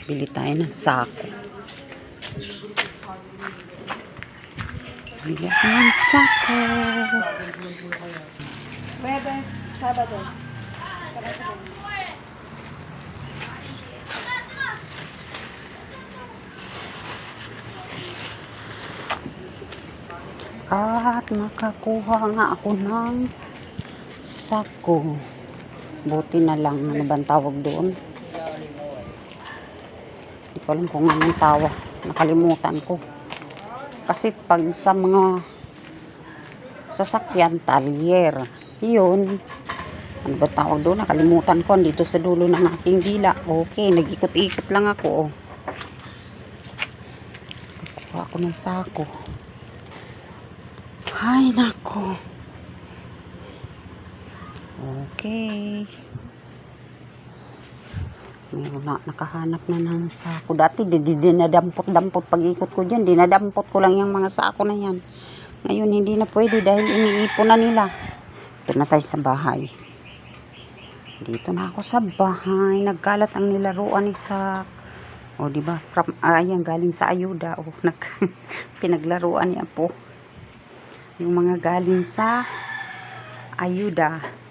Bili tayo ng sako. Bili ako ng sako. Webes, Sabado. At nakakuha nga ako ng sako. Buti na lang, ano bang tawag doon? Hindi ko alam kung anong tawag. Nakalimutan ko. Kasi pag sa mga sasakyan, talyer. Yun. Ano ba tawag doon? Nakalimutan ko. Dito sa dulo ng aking dila. Okay, nag-ikot-ikot lang ako. Kukuha ako ng sako. Ay, nako. Okay. Mayroon na, nakahanap na ng sako. Dati, dinadampot-dampot pag-ikot ko dyan. Dinadampot ko lang yung mga sako na yan. Ngayon, hindi na pwede dahil iniipon na nila. Ito na tayo sa bahay. Dito na ako sa bahay. Nagkalat ang nilaruan ni Sak. O, diba? Ayan, galing sa ayuda. O, pinaglaruan niya po. Yung mga galing sa ayuda.